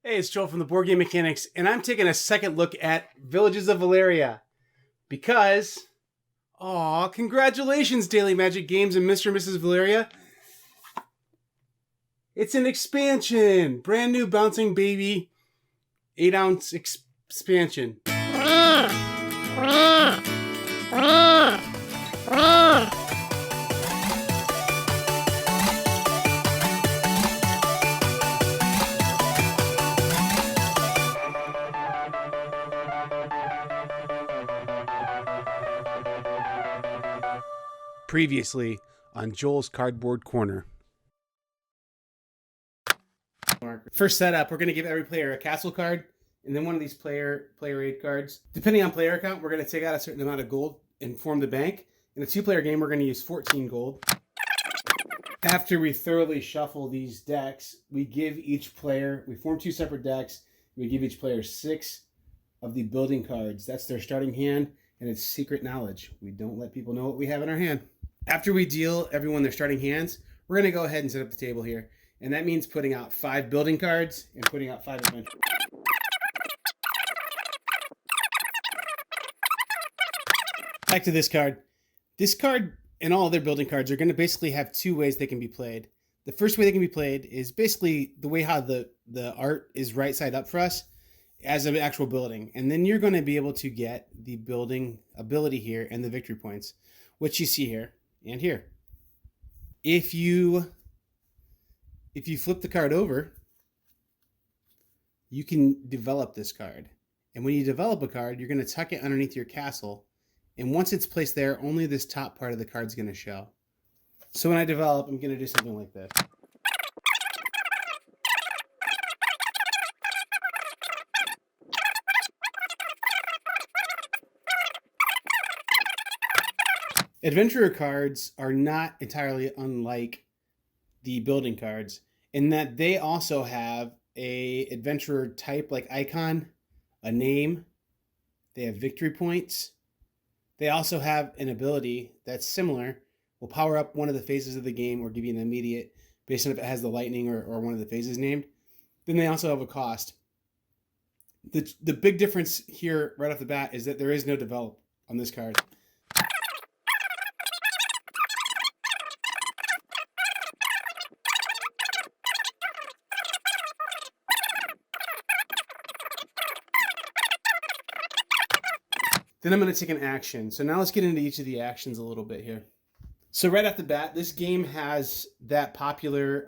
Hey, it's Joel from the Boardgame Mechanics, and I'm taking a second look at Villages of Valeria because, congratulations, Daily Magic Games and Mr. and Mrs. Valeria. It's an expansion, brand new bouncing baby, 8-ounce expansion. Previously on Joel's Cardboard Corner. First setup, we're going to give every player a castle card and then one of these player aid cards. Depending on player count, we're going to take out a certain amount of gold and form the bank. In a 2-player game, we're going to use 14 gold. After we thoroughly shuffle these decks, we form 2 separate decks. We give each player 6 of the building cards. That's their starting hand, and it's secret knowledge. We don't let people know what we have in our hand. After we deal everyone their starting hands, we're going to go ahead and set up the table here. And that means putting out 5 building cards and putting out 5 adventures. Back to this card. This card and all other building cards are going to basically have 2 ways they can be played. The first way they can be played is basically the way how the art is right side up for us as an actual building. And then you're going to be able to get the building ability here and the victory points, which you see here and here. If you flip the card over, you can develop this card. And when you develop a card, you're going to tuck it underneath your castle. And once it's placed there, only this top part of the card is going to show. So when I develop, I'm going to do something like this. Adventurer cards are not entirely unlike the building cards in that they also have a adventurer type like icon, a name, they have victory points. They also have an ability that's similar, will power up one of the phases of the game or give you an immediate based on if it has the lightning or one of the phases named. Then they also have a cost. The big difference here right off the bat is that there is no develop on this card. Then I'm going to take an action. So now let's get into each of the actions a little bit here. So right off the bat, this game has that popular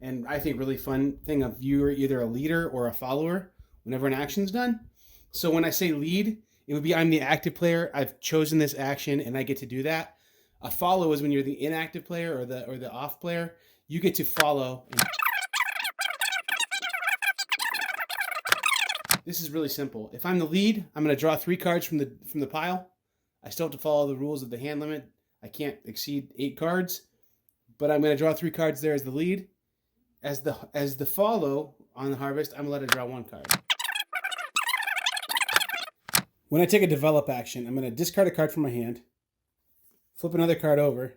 and I think really fun thing of you're either a leader or a follower whenever an action's done. So when I say lead, it would be I'm the active player. I've chosen this action and I get to do that. A follow is when you're the inactive player or the off player. You get to follow. This is really simple. If I'm the lead, I'm going to draw 3 cards from the pile. I still have to follow the rules of the hand limit. I can't exceed 8 cards, but I'm going to draw 3 cards there as the lead. As the follow on the harvest, I'm allowed to draw 1 card. When I take a develop action, I'm going to discard a card from my hand, flip another card over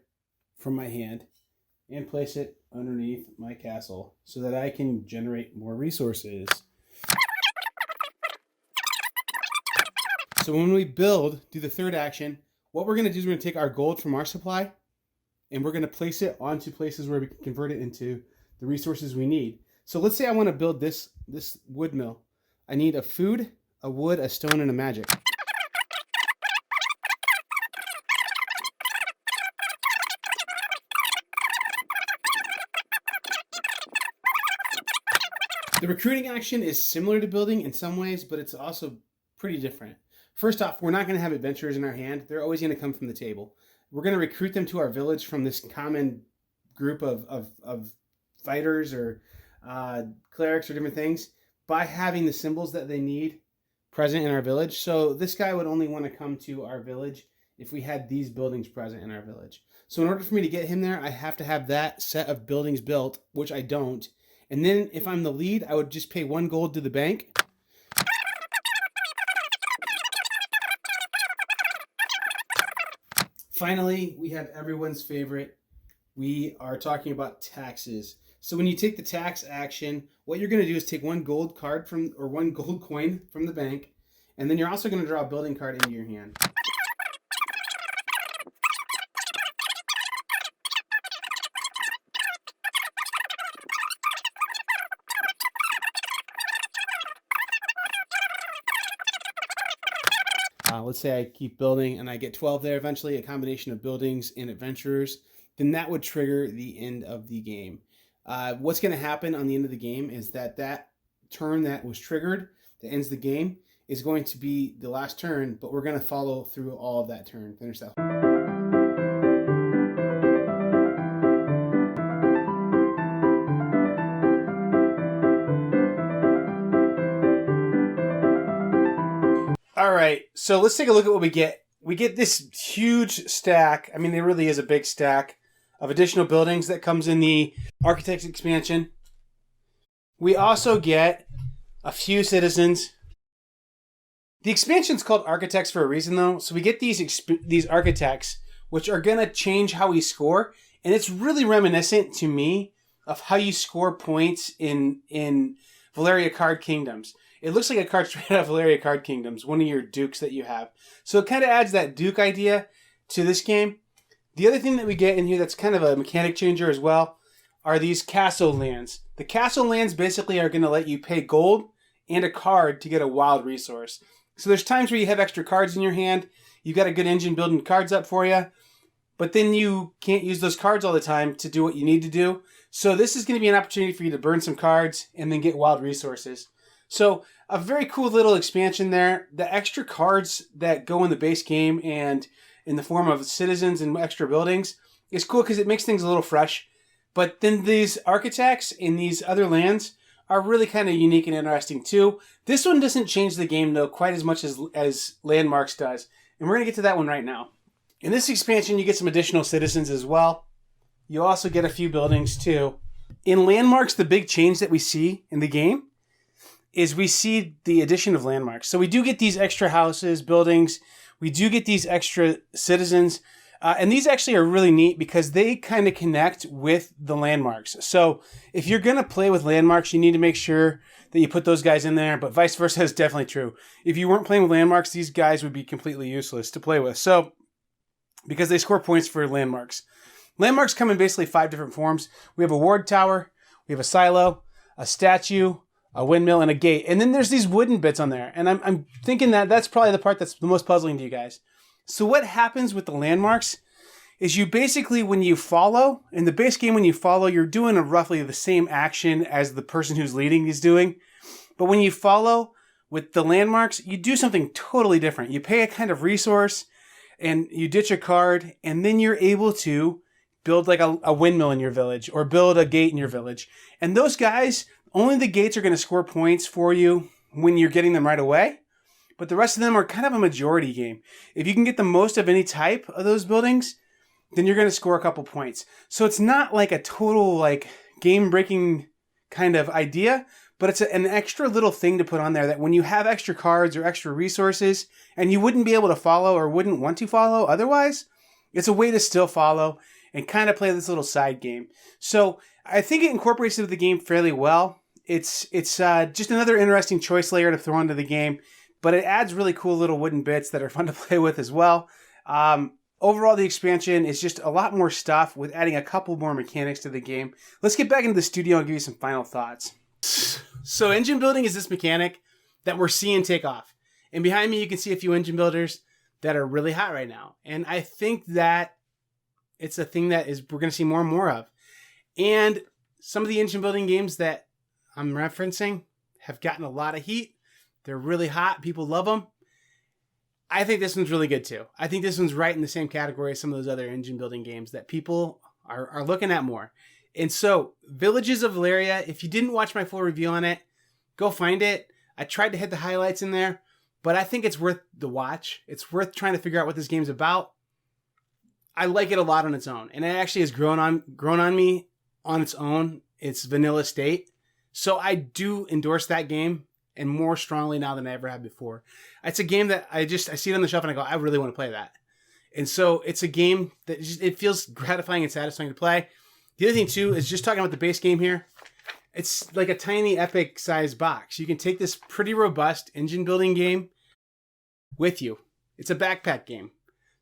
from my hand, and place it underneath my castle so that I can generate more resources. So when we do the third action, what we're going to do is we're going to take our gold from our supply and we're going to place it onto places where we can convert it into the resources we need. So let's say I want to build this wood mill. I need a food, a wood, a stone, and a magic. The recruiting action is similar to building in some ways, but it's also pretty different. First off, we're not going to have adventurers in our hand. They're always going to come from the table. We're going to recruit them to our village from this common group of fighters or clerics or different things by having the symbols that they need present in our village. So this guy would only want to come to our village if we had these buildings present in our village. So in order for me to get him there, I have to have that set of buildings built, which I don't. And then if I'm the lead, I would just pay 1 gold to the bank. Finally, we have everyone's favorite. We are talking about taxes. So when you take the tax action, what you're going to do is take one gold card or one gold coin from the bank, and then you're also going to draw a building card into your hand. Let's say I keep building and I get 12 there eventually, a combination of buildings and adventurers, then that would trigger the end of the game. What's going to happen on the end of the game is that turn that was triggered, that ends the game, is going to be the last turn, but we're going to follow through all of that turn, finish that. All right, so let's take a look at what we get. We get this huge stack. I mean, there really is a big stack of additional buildings that comes in the Architects expansion. We also get a few citizens. The expansion's called Architects for a reason, though. So we get these Architects, which are going to change how we score. And it's really reminiscent to me of how you score points in Valeria Card Kingdoms. It looks like a card straight out of Valeria Card Kingdoms, one of your dukes that you have. So it kind of adds that duke idea to this game. The other thing that we get in here that's kind of a mechanic changer as well are these castle lands. The castle lands basically are going to let you pay gold and a card to get a wild resource. So there's times where you have extra cards in your hand. You've got a good engine building cards up for you. But then you can't use those cards all the time to do what you need to do. So this is going to be an opportunity for you to burn some cards and then get wild resources. So a very cool little expansion there. The extra cards that go in the base game and in the form of citizens and extra buildings is cool because it makes things a little fresh. But then these architects in these other lands are really kind of unique and interesting too. This one doesn't change the game though quite as much as Landmarks does. And we're going to get to that one right now. In this expansion, you get some additional citizens as well. You also get a few buildings too. In Landmarks, the big change that we see in the game is we see the addition of landmarks. So we do get these extra houses, buildings. We do get these extra citizens. And these actually are really neat because they kind of connect with the landmarks. So if you're going to play with landmarks, you need to make sure that you put those guys in there. But vice versa is definitely true. If you weren't playing with landmarks, these guys would be completely useless to play with. So because they score points for landmarks. Landmarks come in basically 5 different forms. We have a ward tower. We have a silo, a statue, a windmill, and a gate. And then there's these wooden bits on there. And I'm thinking that that's probably the part that's the most puzzling to you guys. So what happens with the landmarks is you basically, when you follow, in the base game when you follow, you're doing roughly the same action as the person who's leading is doing. But when you follow with the landmarks, you do something totally different. You pay a kind of resource and you ditch a card, and then you're able to build like a windmill in your village or build a gate in your village. And those guys, only the gates are going to score points for you when you're getting them right away. But the rest of them are kind of a majority game. If you can get the most of any type of those buildings, then you're going to score a couple points. So it's not like a total like game-breaking kind of idea, but it's an extra little thing to put on there that when you have extra cards or extra resources and you wouldn't be able to follow or wouldn't want to follow otherwise, it's a way to still follow and kind of play this little side game. So I think it incorporates into the game fairly well. It's just another interesting choice layer to throw into the game, but it adds really cool little wooden bits that are fun to play with as well. Overall, the expansion is just a lot more stuff with adding a couple more mechanics to the game. Let's get back into the studio and give you some final thoughts. So engine building is this mechanic that we're seeing take off. And behind me, you can see a few engine builders that are really hot right now. And I think that it's a thing that we're going to see more and more of. And some of the engine building games that I'm referencing have gotten a lot of heat. They're really hot. People love them. I think this one's really good too. I think this one's right in the same category as some of those other engine building games that people are looking at more. And so, Villages of Valeria, if you didn't watch my full review on it, go find it. I tried to hit the highlights in there, but I think it's worth the watch. It's worth trying to figure out what this game's about. I like it a lot on its own, and it actually has grown on me on its own. Its vanilla state. So I do endorse that game, and more strongly now than I ever have before. It's a game that I see it on the shelf and I go, I really want to play that. And so it's a game that it feels gratifying and satisfying to play. The other thing too is just talking about the base game here. It's like a tiny epic size box. You can take this pretty robust engine building game with you. It's a backpack game.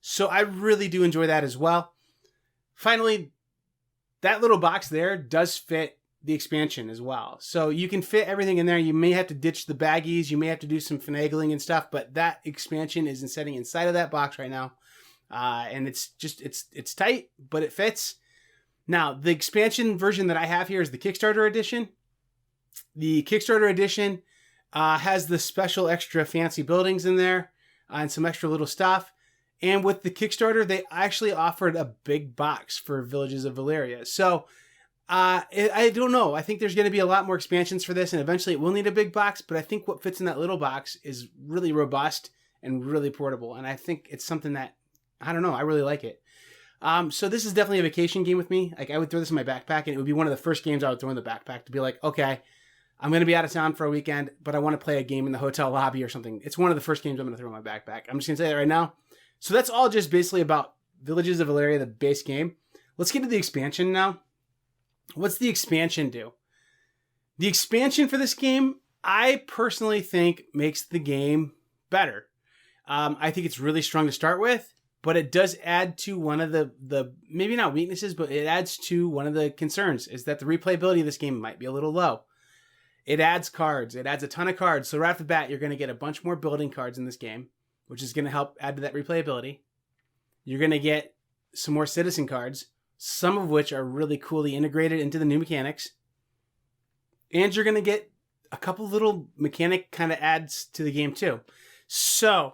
So I really do enjoy that as well. Finally, that little box there does fit the expansion as well. So you can fit everything in there. You may have to ditch the baggies. You may have to do some finagling and stuff, but that expansion is sitting inside of that box right now. And it's tight, but it fits. Now, the expansion version that I have here is the Kickstarter edition. The Kickstarter edition has the special extra fancy buildings in there and some extra little stuff. And with the Kickstarter, they actually offered a big box for Villages of Valeria. So I don't know. I think there's going to be a lot more expansions for this, and eventually it will need a big box. But I think what fits in that little box is really robust and really portable. And I think it's something that, I don't know, I really like it. So this is definitely a vacation game with me. Like, I would throw this in my backpack, and it would be one of the first games I would throw in the backpack to be like, okay, I'm going to be out of town for a weekend, but I want to play a game in the hotel lobby or something. It's one of the first games I'm going to throw in my backpack. I'm just going to say that right now. So that's all just basically about Villages of Valeria, the base game. Let's get to the expansion now. What's the expansion do? The expansion for this game, I personally think, makes the game better. I think it's really strong to start with, but it does add to one of the maybe not weaknesses, but it adds to one of the concerns, is that the replayability of this game might be a little low. It adds cards. It adds a ton of cards. So right off the bat, you're going to get a bunch more building cards in this game, which is going to help add to that replayability. You're going to get some more citizen cards, some of which are really coolly integrated into the new mechanics. And you're going to get a couple little mechanic kind of adds to the game too. So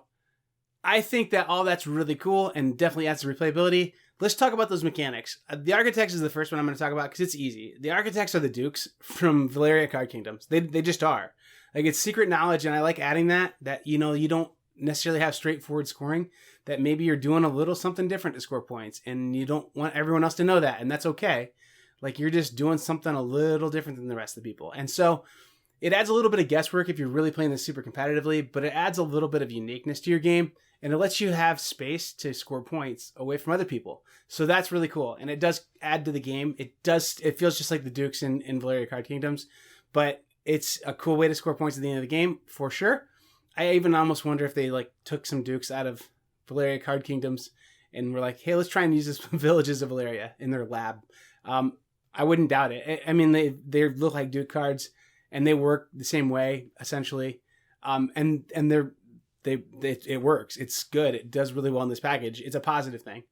I think that all that's really cool and definitely adds to replayability. Let's talk about those mechanics. The Architects is the first one I'm going to talk about because it's easy. The Architects are the Dukes from Valeria Card Kingdoms. They just are. Like, it's secret knowledge, and I like adding that, you know, you don't necessarily have straightforward scoring, that maybe you're doing a little something different to score points, and you don't want everyone else to know that, and that's okay. Like, you're just doing something a little different than the rest of the people. And so it adds a little bit of guesswork if you're really playing this super competitively, but it adds a little bit of uniqueness to your game, and it lets you have space to score points away from other people. So that's really cool, and it does add to the game. It feels just like the Dukes in Valeria Card Kingdoms, but it's a cool way to score points at the end of the game, for sure. I even almost wonder if they like took some Dukes out of Valeria Card Kingdoms and were like, hey, let's try and use this Villages of Valeria in their lab. I wouldn't doubt it. I mean, they look like Duke cards, and they work the same way, essentially. And it works. It's good. It does really well in this package. It's a positive thing.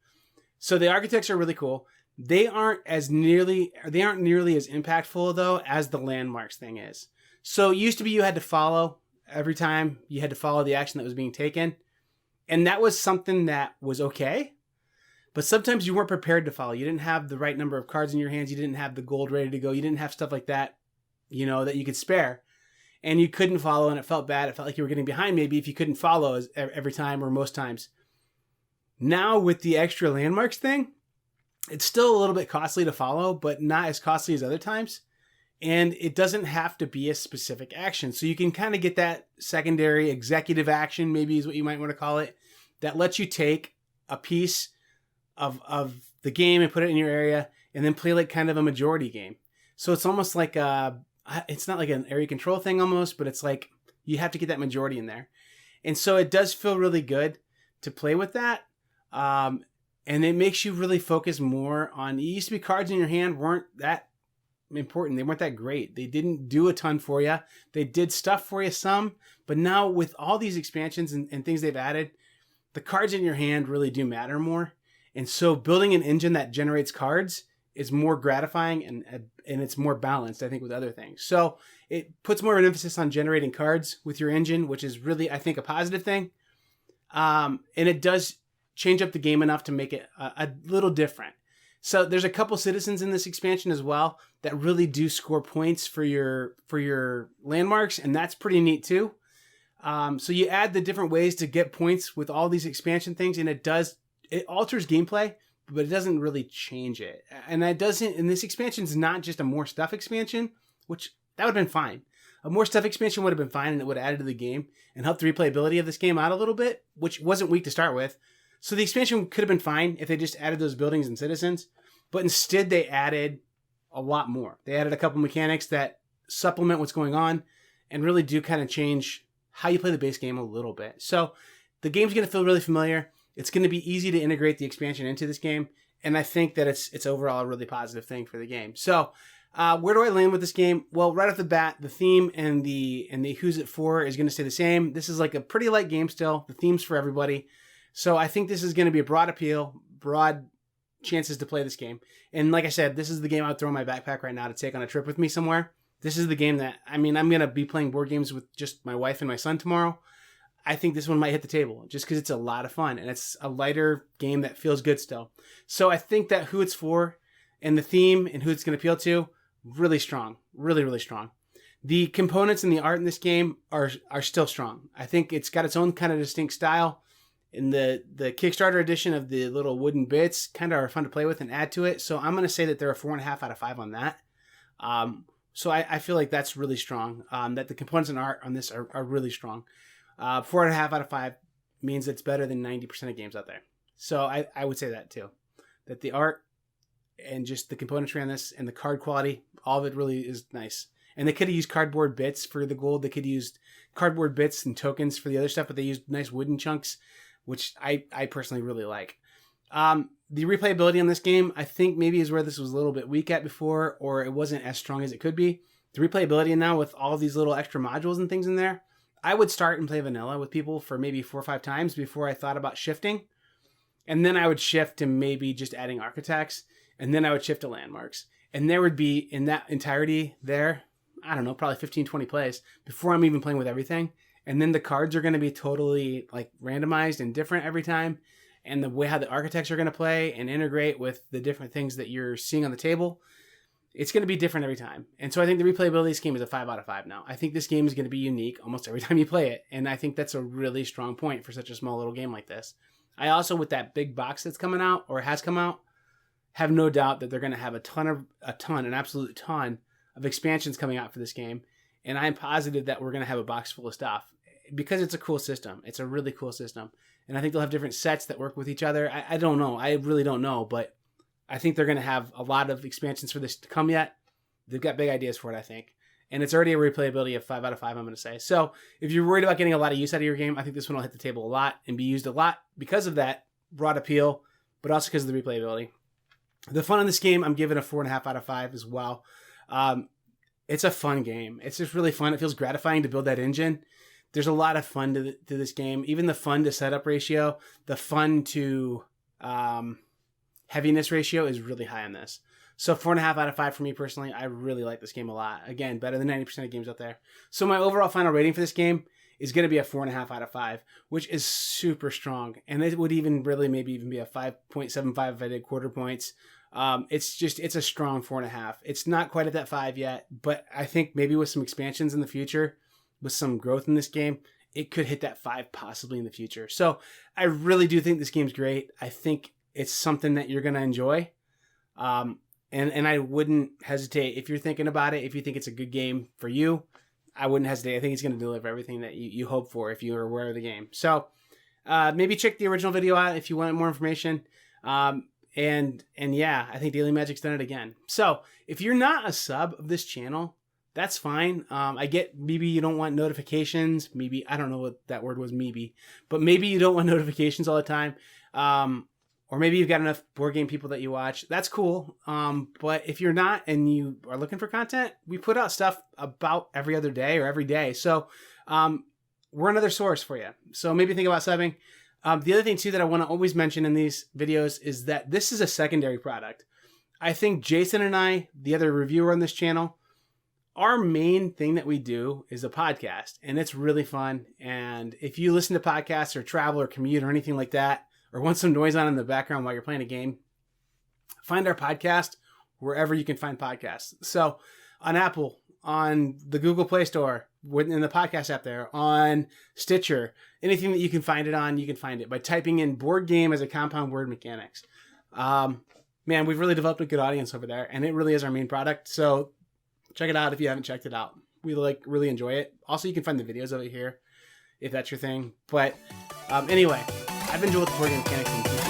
So the Architects are really cool. They aren't nearly as impactful though as the Landmarks thing is. So it used to be you had to follow every time. You had to follow the action that was being taken. And that was something that was okay. But sometimes you weren't prepared to follow. You didn't have the right number of cards in your hands. You didn't have the gold ready to go. You didn't have stuff like that, you know, that you could spare. And you couldn't follow, and it felt bad. It felt like you were getting behind maybe if you couldn't follow every time or most times. Now with the extra Landmarks thing, it's still a little bit costly to follow, but not as costly as other times. And it doesn't have to be a specific action. So you can kind of get that secondary executive action, maybe is what you might want to call it, that lets you take a piece of the game and put it in your area and then play like kind of a majority game. So it's almost like it's not like an area control thing almost, but it's like you have to get that majority in there. And so it does feel really good to play with that. And it makes you really focus more on, it used to be cards in your hand weren't that important. They weren't that great. They didn't do a ton for you. They did stuff for you some, but now with all these expansions and things they've added, the cards in your hand really do matter more. And so building an engine that generates cards is more gratifying and it's more balanced, I think, with other things. So it puts more of an emphasis on generating cards with your engine, which is really, I think, a positive thing. And it does change up the game enough to make it a little different. So there's a couple citizens in this expansion as well that really do score points for your landmarks, and that's pretty neat too. So you add the different ways to get points with all these expansion things, and it alters gameplay, but it doesn't really change it. And this expansion is not just a more stuff expansion, which that would have been fine. A more stuff expansion would have been fine, and it would have added to the game and helped the replayability of this game out a little bit, which wasn't weak to start with. So the expansion could have been fine if they just added those buildings and citizens. but instead they added a lot more. They added a couple mechanics that supplement what's going on and really do kind of change how you play the base game a little bit. So the game's going to feel really familiar. It's going to be easy to integrate the expansion into this game, and I think that it's overall a really positive thing for the game. So where do I land with this game? Well, right off the bat, the theme and the who's it for is going to stay the same. This is like a pretty light game still. The theme's for everybody. So I think this is going to be a broad appeal, broad chances to play this game. And like I said, this is the game I would throw in my backpack right now to take on a trip with me somewhere. This is the game that, I mean, I'm going to be playing board games with just my wife and my son tomorrow. I think this one might hit the table just because it's a lot of fun and it's a lighter game that feels good still. So I think that who it's for and the theme and who it's going to appeal to, really strong, really, really strong. The components and the art in this game are still strong. I think it's got its own kind of distinct style. In the Kickstarter edition of the little wooden bits kind of are fun to play with and add to it. So I'm going to say that they're a 4.5 out of 5 on that. So I feel like that's really strong. That the components and art on this are really strong. 4.5 out of 5 means it's better than 90% of games out there. So I would say that too. That the art and just the componentry on this and the card quality, all of it really is nice. And they could have used cardboard bits for the gold. They could have used cardboard bits and tokens for the other stuff, but they used nice wooden chunks, which I personally really like. The replayability on this game, I think maybe is where this was a little bit weak at before, or it wasn't as strong as it could be. The replayability now with all these little extra modules and things in there, I would start and play vanilla with people for maybe 4 or 5 times before I thought about shifting. And then I would shift to maybe just adding architects, and then I would shift to landmarks. And there would be, in that entirety there, I don't know, probably 15, 20 plays before I'm even playing with everything. And then the cards are going to be totally like randomized and different every time. And the way how the architects are going to play and integrate with the different things that you're seeing on the table, it's going to be different every time. And so I think the replayability of this game is a 5 out of 5 now. I think this game is going to be unique almost every time you play it. And I think that's a really strong point for such a small little game like this. I also, with that big box that's coming out or has come out, have no doubt that they're going to have an absolute ton of expansions coming out for this game. And I'm positive that we're going to have a box full of stuff because it's a cool system. It's a really cool system. And I think they'll have different sets that work with each other. I don't know. I really don't know, but I think they're going to have a lot of expansions for this to come yet. They've got big ideas for it, I think. And it's already a replayability of 5 out of 5, I'm going to say. So if you're worried about getting a lot of use out of your game, I think this one will hit the table a lot and be used a lot because of that broad appeal, but also because of the replayability. The fun in this game, I'm giving a 4.5 out of 5 as well. It's a fun game. It's just really fun. It feels gratifying to build that engine. There's a lot of fun to this game. Even the fun to setup ratio, the fun to heaviness ratio is really high on this. So 4.5 out of 5 for me personally. I really like this game a lot. Again, better than 90% of games out there. So my overall final rating for this game is going to be a 4.5 out of 5, which is super strong. And it would even really maybe even be a 5.75 if I did quarter points. It's a strong 4.5. It's not quite at that 5 yet, but I think maybe with some expansions in the future, with some growth in this game, it could hit that 5 possibly in the future. So I really do think this game's great. I think it's something that you're going to enjoy. And I wouldn't hesitate if you're thinking about it. If you think it's a good game for you, I wouldn't hesitate. I think it's going to deliver everything that you hope for if you're aware of the game. So maybe check the original video out if you want more information. And yeah, I think Daily Magic's done it again. So if you're not a sub of this channel, that's fine. I get maybe you don't want notifications. Maybe, I don't know what that word was, maybe. But maybe you don't want notifications all the time. Or maybe you've got enough board game people that you watch. That's cool. But if you're not and you are looking for content, we put out stuff about every other day or every day. So we're another source for you. So maybe think about subbing. The other thing, too, that I want to always mention in these videos is that this is a secondary product. I think Jason and I, the other reviewer on this channel, our main thing that we do is a podcast, and it's really fun. And if you listen to podcasts or travel or commute or anything like that, or want some noise on in the background while you're playing a game, find our podcast wherever you can find podcasts. So on Apple, on the Google Play Store, in the podcast app there, on Stitcher, anything that you can find it on, you can find it by typing in board game as a compound word mechanics. Man, we've really developed a good audience over there, and it really is our main product. So check it out if you haven't checked it out. We really enjoy it. Also, you can find the videos of it here if that's your thing. But anyway, I've been Joel with Boardgame Mechanics.